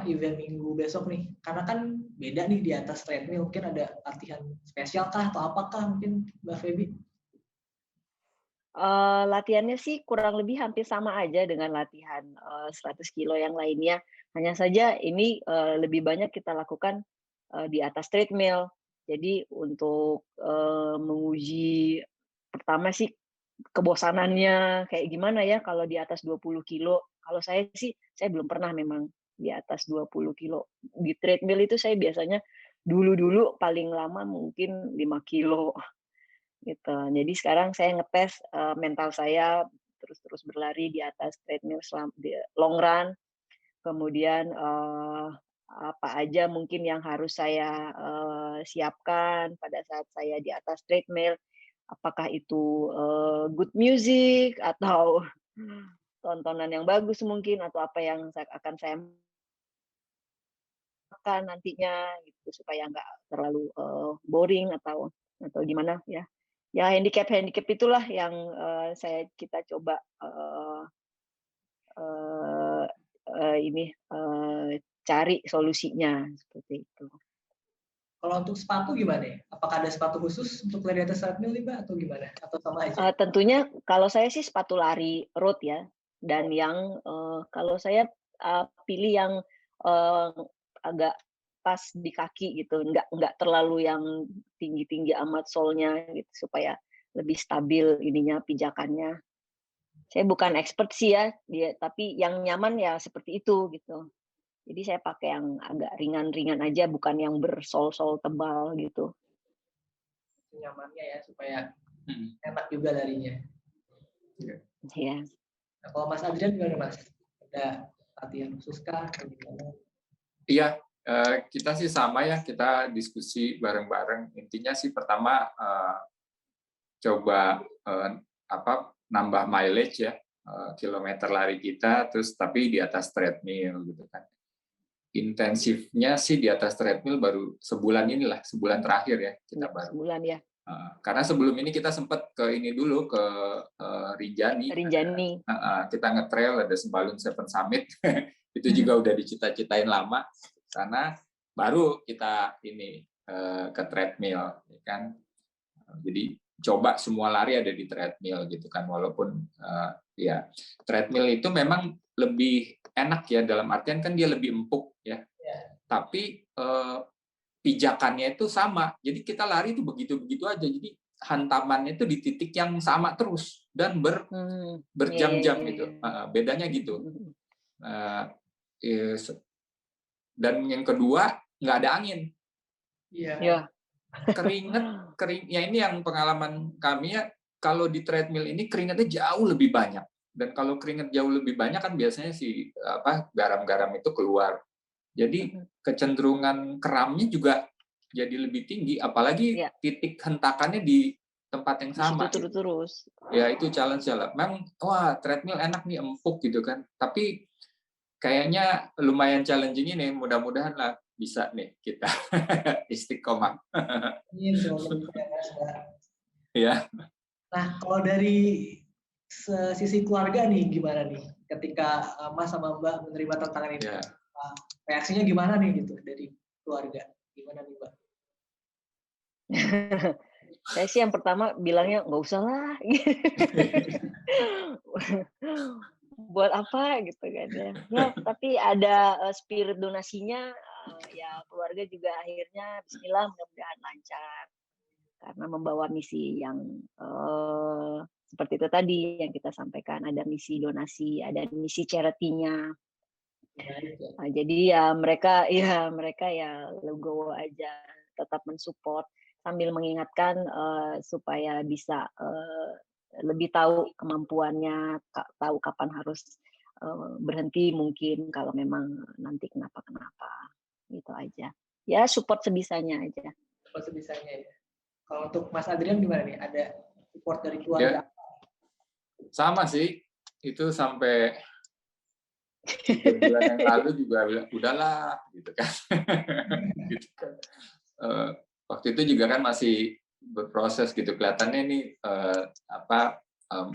event minggu besok nih? Karena kan beda nih di atas treadmill, mungkin ada latihan spesial kah atau apakah mungkin Mbak Feby? Latihannya sih kurang lebih hampir sama aja dengan latihan 100 kilo yang lainnya. Hanya saja ini lebih banyak kita lakukan di atas treadmill. Jadi untuk menguji pertama sih kebosanannya kayak gimana ya kalau di atas 20 kilo. Kalau saya sih, saya belum pernah memang di atas 20 kilo. Di treadmill itu saya biasanya dulu-dulu paling lama mungkin 5 kilo. Gitu. Jadi sekarang saya ngetes mental saya terus berlari di atas treadmill di long run, kemudian apa aja mungkin yang harus saya siapkan pada saat saya di atas treadmill, apakah itu good music atau tontonan yang bagus mungkin atau apa yang akan saya menyenangkan nantinya gitu supaya nggak terlalu boring atau gimana ya. Ya handicap itulah yang kita coba eh, cari solusinya seperti itu. Kalau untuk sepatu gimana ya? Apakah ada sepatu khusus untuk lari di atas treadmill nih, Mbak, atau gimana? Atau sama aja? Tentunya kalau saya sih sepatu lari road ya, dan yang kalau saya pilih yang agak pas di kaki gitu, nggak terlalu yang tinggi-tinggi amat solnya gitu supaya lebih stabil ininya pijakannya. Saya bukan expert sih ya, tapi yang nyaman ya seperti itu gitu. Jadi saya pakai yang agak ringan-ringan aja, bukan yang bersol-sol tebal gitu. Nyamannya ya, supaya enak juga larinya. Ya. Nah, kalau Mas Adrian gimana, Mas? Ada latihan khusus kah? Iya, kita sih sama ya, kita diskusi bareng-bareng. Intinya sih pertama coba nambah mileage ya, kilometer lari kita, terus tapi di atas treadmill gitu kan. Intensifnya sih di atas treadmill baru sebulan terakhir ya kita baru. Sebulan ya. Karena sebelum ini kita sempat ke ini dulu ke Rinjani. Kita nge-trail ada Sembalun Seven Summit. Itu juga udah dicita-citain lama. Sana baru kita ini ke treadmill kan. Jadi coba semua lari ada di treadmill gitu kan, walaupun ya treadmill itu memang lebih enak ya, dalam artian kan dia lebih empuk ya. Tapi pijakannya itu sama. Jadi kita lari itu begitu-begitu aja. Jadi hantamannya itu di titik yang sama terus dan berjam-jam gitu. Bedanya gitu. Dan yang kedua nggak ada angin. Iya. Kering. Ya ini yang pengalaman kami ya. Kalau di treadmill ini keringatnya jauh lebih banyak. Dan kalau keringat jauh lebih banyak kan biasanya garam-garam itu keluar. Jadi kecenderungan keramnya juga jadi lebih tinggi, apalagi titik hentakannya di tempat yang sama. Terus. Ya itu challenge. Memang wah treadmill enak nih, empuk gitu kan. Tapi kayaknya lumayan challenging ini. Mudah-mudahan lah bisa nih kita istiqomah. Ya. Nah kalau dari sisi keluarga nih gimana nih? Ketika Mas sama Mbak menerima tantangan ini, reaksinya gimana nih gitu dari keluarga? Gimana nih, Mbak? Saya sih yang pertama bilangnya nggak usah lah. Buat apa gitu kan ya. Tapi ada spirit donasinya, ya keluarga juga akhirnya bismillah mudah-mudahan lancar. Karena membawa misi yang seperti itu tadi yang kita sampaikan, ada misi donasi, ada misi charity-nya. Jadi ya mereka ya legowo aja, tetap mensupport sambil mengingatkan supaya bisa lebih tahu kemampuannya, tahu kapan harus berhenti mungkin kalau memang nanti kenapa gitu aja. Ya support sebisanya aja. Support sebisanya ya. Kalau untuk Mas Adrian gimana nih? Ada support dari keluarga? Ya, sama sih, itu sampai 3 bulan yang lalu juga udahlah gitu kan. Waktu itu juga kan masih berproses gitu, kelihatannya ini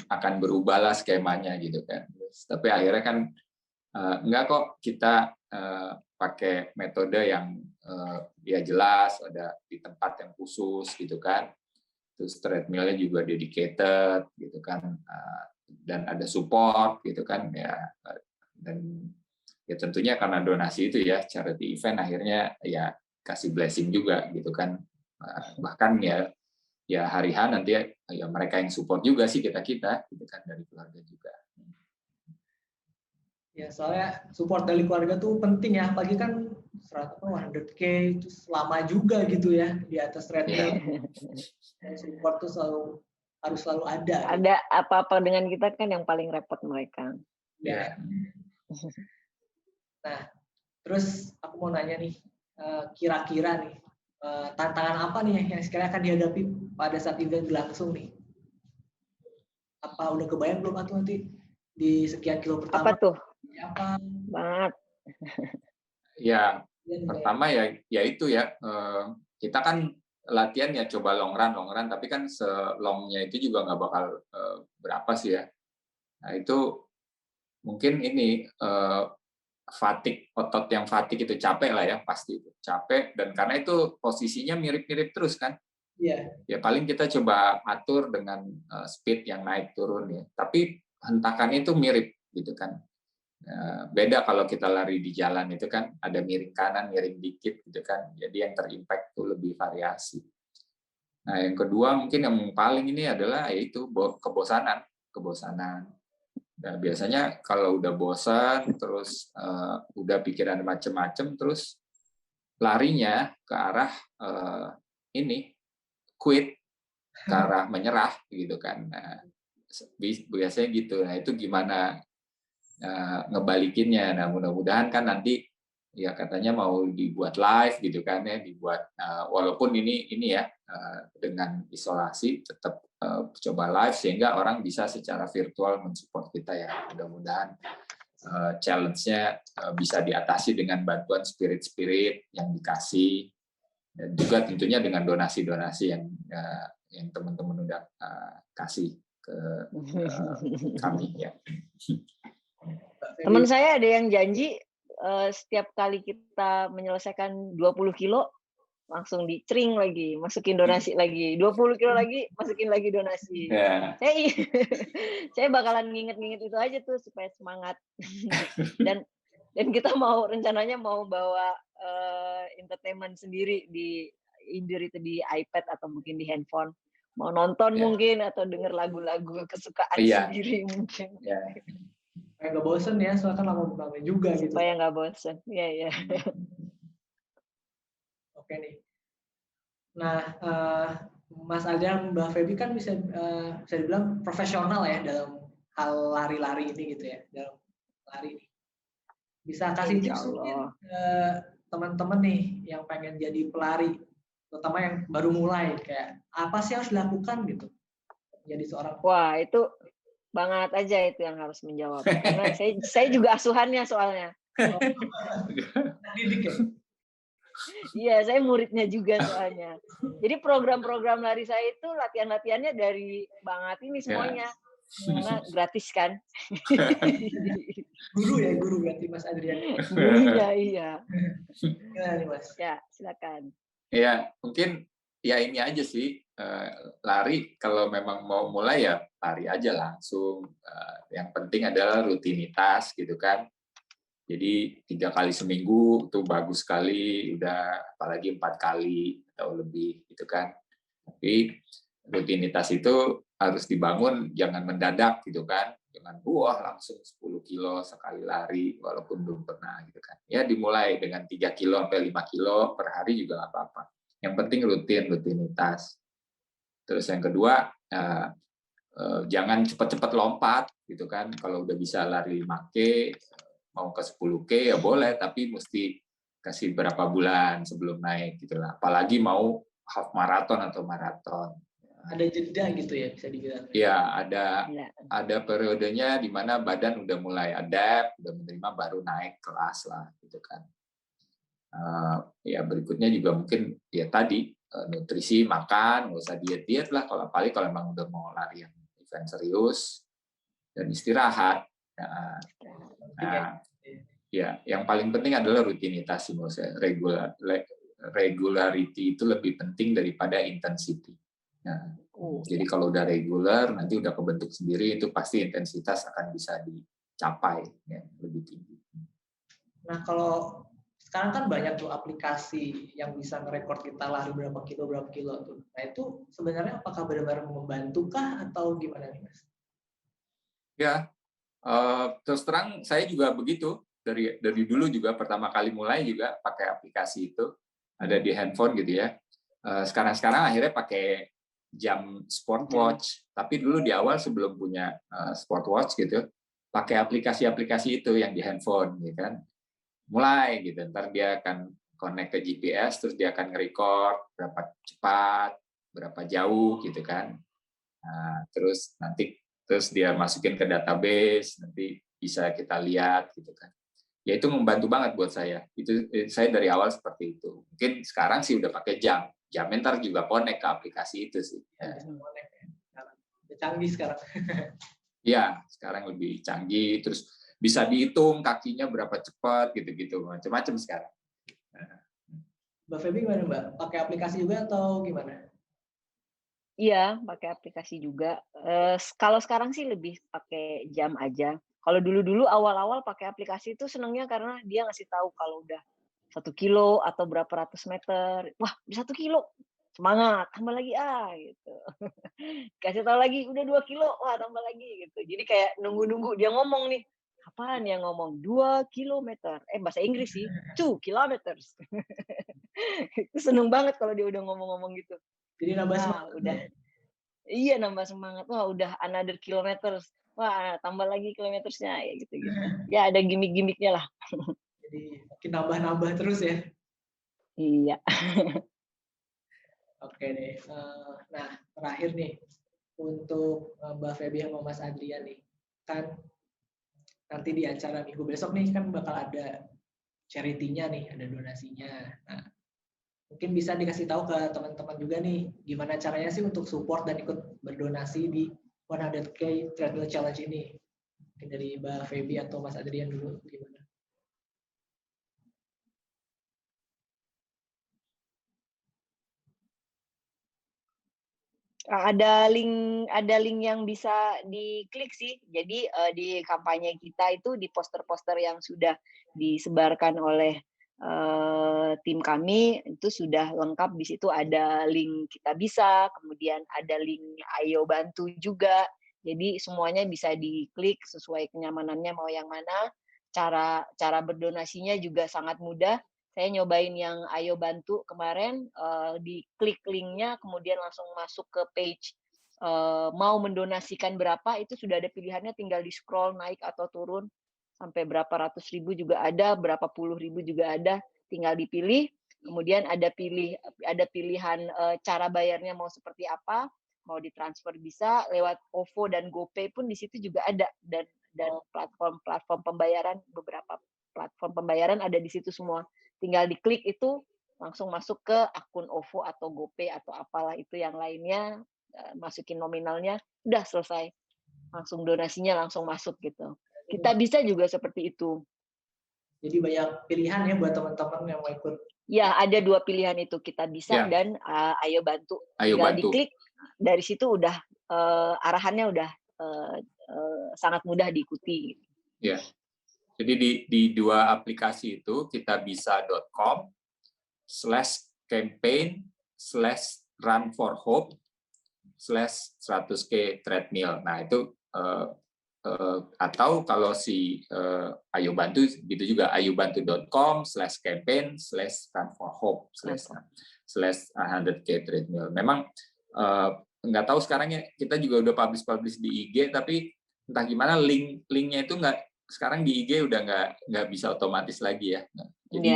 akan berubah lah skemanya gitu kan. Tapi akhirnya kan enggak kok, kita pakai metode yang ya jelas, ada di tempat yang khusus gitu kan. Terus treadmill-nya juga dedicated gitu kan, dan ada support gitu kan ya. Dan ya tentunya karena donasi itu ya, charity event akhirnya ya kasih blessing juga gitu kan. Bahkan ya hari H nanti ya mereka yang support juga sih kita gitu kan, dari keluarga juga. Ya soalnya support dari keluarga tuh penting ya, apalagi kan 100K itu lama juga gitu ya di atas treadmill. Support tuh harus selalu ada. Ada apa-apa dengan kita kan yang paling repot mereka. Ya. Nah, terus aku mau nanya nih, kira-kira nih tantangan apa nih yang sekiranya akan dihadapi pada saat event berlangsung nih? Apa udah kebayang belum atau nanti di sekian kilo pertama? Apa tuh? Apa? Banget. Ya, Pertama ya itu ya, kita kan latihan ya coba long run, tapi kan selongnya itu juga nggak bakal berapa sih ya. Nah itu mungkin ini otot yang fatigue itu capek lah ya, pasti itu capek, dan karena itu posisinya mirip-mirip terus kan. Iya. Ya paling kita coba atur dengan speed yang naik turun ya. Tapi hentakannya itu mirip gitu kan. Beda kalau kita lari di jalan itu kan ada miring kanan, miring dikit gitu kan. Jadi yang terimpact itu lebih variasi. Nah, yang kedua mungkin yang paling ini adalah yaitu kebosanan. Nah, biasanya kalau udah bosan, terus udah pikiran macem-macem, terus larinya ke arah ini quit, ke arah menyerah gitu kan. Nah, biasanya gitu. Nah, itu gimana ngebalikinnya? Nah, mudah-mudahan kan nanti ya katanya mau dibuat live gitu kan ya, dibuat walaupun ini ya dengan isolasi tetap coba live sehingga orang bisa secara virtual mensupport kita ya. Mudah-mudahan challenge-nya bisa diatasi dengan bantuan spirit-spirit yang dikasih, dan juga tentunya dengan donasi-donasi yang teman-teman udah kasih ke kami ya. Teman saya ada yang janji setiap kali kita menyelesaikan 20 kilo langsung dicering lagi, masukin donasi lagi. 20 kilo lagi, masukin lagi donasi. Yeah. Saya bakalan nginget-nginget itu aja tuh supaya semangat. Dan kita rencananya mau bawa entertainment sendiri di either itu di iPad atau mungkin di handphone. Mau nonton mungkin atau denger lagu-lagu kesukaan sendiri mungkin. Supaya nggak bosen ya, soalnya kan lama-lama juga gitu. Supaya nggak bosen, iya. Oke nih. Nah, Mas Adrian, Mbak Feby kan bisa dibilang profesional ya dalam hal lari-lari ini gitu ya, dalam lari ini. Bisa kasih tips mungkin ke teman-teman nih yang pengen jadi pelari, terutama yang baru mulai, kayak apa sih yang harus dilakukan gitu jadi seorang. Wah, itu banget aja itu yang harus menjawab. Karena saya juga asuhannya soalnya. Didik ya? Iya, saya muridnya juga soalnya. Jadi program-program lari saya itu latihan-latihannya dari Banget ini semuanya. Karena gratis kan. Guru berarti Mas Adrian. Gurunya, iya. Gimana nih Mas? Ya, silakan. Ya, mungkin ya ini aja sih, lari kalau memang mau mulai ya lari aja langsung. Yang penting adalah rutinitas gitu kan. Jadi 3 kali seminggu itu bagus sekali, udah apalagi 4 kali atau lebih gitu kan. Tapi rutinitas itu harus dibangun, jangan mendadak gitu kan. Jangan langsung 10 kilo sekali lari walaupun belum pernah gitu kan. Ya dimulai dengan 3 kilo sampai 5 kilo per hari juga nggak apa-apa. Yang penting rutinitas. Terus yang kedua, jangan cepat-cepat lompat gitu kan. Kalau udah bisa lari 5K, mau ke 10K ya boleh, tapi mesti kasih berapa bulan sebelum naik gitu lah. Apalagi mau half marathon atau marathon. Ada jeda gitu ya, bisa dibilang. Iya, ada periodenya di mana badan udah mulai adapt, udah menerima, baru naik kelas lah gitu kan. Ya berikutnya juga mungkin ya tadi nutrisi, makan, nggak usah diet lah, kalau apalagi kalau memang udah mau lari yang event serius, dan istirahat. Nah, ya, yang paling penting adalah rutinitas sih menurut saya. Regularity itu lebih penting daripada intensity. Nah, jadi kalau udah regular, nanti udah kebentuk sendiri, itu pasti intensitas akan bisa dicapai ya, lebih tinggi. Nah, kalau sekarang kan banyak tuh aplikasi yang bisa ngerekord kita lari berapa kilo tuh. Nah, itu sebenarnya apakah benar-benar membantu kah atau gimana nih, Mas? Ya, terus terang saya juga begitu. Dari dulu juga pertama kali mulai juga pakai aplikasi itu, ada di handphone gitu ya. Sekarang akhirnya pakai jam smartwatch, tapi dulu di awal sebelum punya smartwatch gitu, pakai aplikasi-aplikasi itu yang di handphone gitu kan. Mulai gitu, ntar dia akan connect ke GPS, terus dia akan nge-record berapa cepat, berapa jauh gitu kan. Nah, terus dia masukin ke database, nanti bisa kita lihat gitu kan. ya itu membantu banget buat saya. Itu saya dari awal seperti itu. Mungkin sekarang sih udah pakai jam ntar juga connect ke aplikasi itu sih. Ya. Udah canggih sekarang. Ya, sekarang lebih canggih, terus bisa dihitung kakinya berapa cepat gitu-gitu, macam-macam sekarang. Mbak Feby gimana Mbak? Pakai aplikasi juga atau gimana? Iya, pakai aplikasi juga. Kalau sekarang sih lebih pakai jam aja. Kalau dulu-dulu awal-awal pakai aplikasi itu senangnya karena dia ngasih tahu kalau udah 1 kilo atau berapa ratus meter. Wah, udah 1 kilo, semangat, tambah lagi gitu. Kasih tahu lagi, udah 2 kilo, wah tambah lagi gitu. Jadi kayak nunggu-nunggu dia ngomong nih. Kapan yang ngomong 2 kilometer? Bahasa Inggris sih, 2 kilometers. Itu seneng banget kalau dia udah ngomong-ngomong gitu. Jadi nambah semangat. Udah. Iya, nambah semangat. Wah, udah another kilometers. Wah, tambah lagi kilometersnya ya gitu-gitu. Ya ada gimmick-gimmicknya lah. Jadi makin nambah-nambah terus ya. Iya. Oke deh. Nah, terakhir nih untuk Mbak Feby sama Mas Adrian nih. Kan nanti di acara minggu besok nih kan bakal ada charity-nya nih, ada donasinya. Nah, mungkin bisa dikasih tahu ke teman-teman juga nih, gimana caranya sih untuk support dan ikut berdonasi di 100K Treadmill Challenge ini. Mungkin dari Mbak Feby atau Mas Adrian dulu, gimana? Ada link yang bisa diklik sih. Jadi di kampanye kita itu di poster-poster yang sudah disebarkan oleh tim kami itu sudah lengkap. Di situ ada link Kita Bisa, kemudian ada link Ayo Bantu juga. Jadi semuanya bisa diklik sesuai kenyamanannya mau yang mana. Cara berdonasinya juga sangat mudah. Saya nyobain yang Ayo Bantu kemarin, diklik linknya, kemudian langsung masuk ke page mau mendonasikan berapa, itu sudah ada pilihannya, tinggal di-scroll naik atau turun, sampai berapa ratus ribu juga ada, berapa puluh ribu juga ada, tinggal dipilih. Kemudian ada pilihan cara bayarnya mau seperti apa, mau ditransfer bisa, lewat OVO dan GoPay pun di situ juga ada, dan platform pembayaran, beberapa platform pembayaran ada di situ semua. Tinggal diklik itu langsung masuk ke akun OVO atau GoPay atau apalah itu yang lainnya, masukin nominalnya, udah selesai. Langsung donasinya langsung masuk gitu. Kita Bisa juga seperti itu. Jadi banyak pilihan ya buat teman-teman yang mau ikut. Ya, ada 2 pilihan itu, Kita Bisa dan Ayo Bantu. Tinggal diklik, dari situ udah arahannya udah sangat mudah diikuti. Ya. Jadi di 2 aplikasi itu, kitabisa.com/campaign/run4hope/100K treadmill. Nah, itu atau kalau si Ayo Bantu gitu juga, ayobantu.com/campaign/run4hope/100K treadmill. Memang nggak tahu sekarang ya, kita juga udah publish di IG, tapi entah gimana linknya itu sekarang di IG udah nggak bisa otomatis lagi ya. Jadi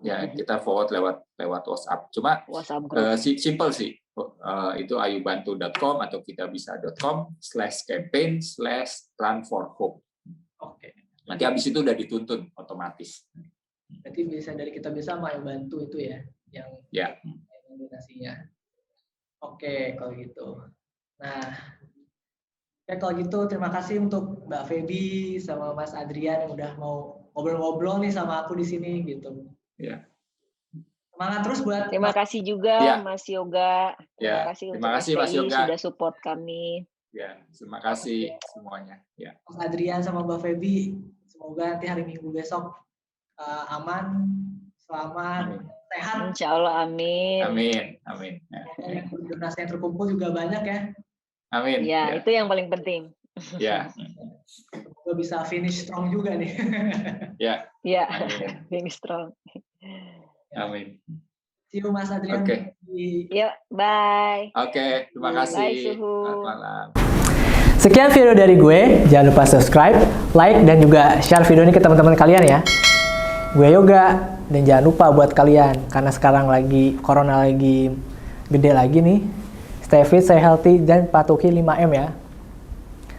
ya kita forward lewat WhatsApp. Cuma simple sih. Itu ayobantu.com atau kitabisa.com/campaign/run4hope. Oke. Nanti habis itu udah dituntun otomatis. Berarti bisa dari Kita Bisa sama Ayo Bantu itu ya yang donasinya. Oke, kalau gitu. Nah, ya kalau gitu terima kasih untuk Mbak Feby sama Mas Adrian yang udah mau ngobrol-ngobrol nih sama aku di sini gitu. Ya. Semangat terus buat. Terima kasih juga Mas Yoga. Terima kasih untuk Mas Yoga sudah support kami. Ya, terima kasih semuanya. Ya. Mas Adrian sama Mbak Feby, semoga nanti hari Minggu besok aman, selamat, sehat. Insya Allah, amin. Amin. Donasi yang terkumpul juga banyak ya. Amin. Ya, itu yang paling penting. Ya. Semoga bisa finish strong juga nih. Ya. Finish strong. Amin. See you Mas Adrian. Oke. Yuk, bye. Oke, terima kasih. Bye, Suhu. Selamat malam. Sekian video dari gue. Jangan lupa subscribe, like, dan juga share video ini ke teman-teman kalian ya. Gue Yoga, dan jangan lupa buat kalian, karena sekarang corona lagi gede lagi nih. Stay fit, stay healthy, dan patuhi 5M ya.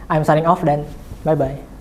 I'm signing off dan bye-bye.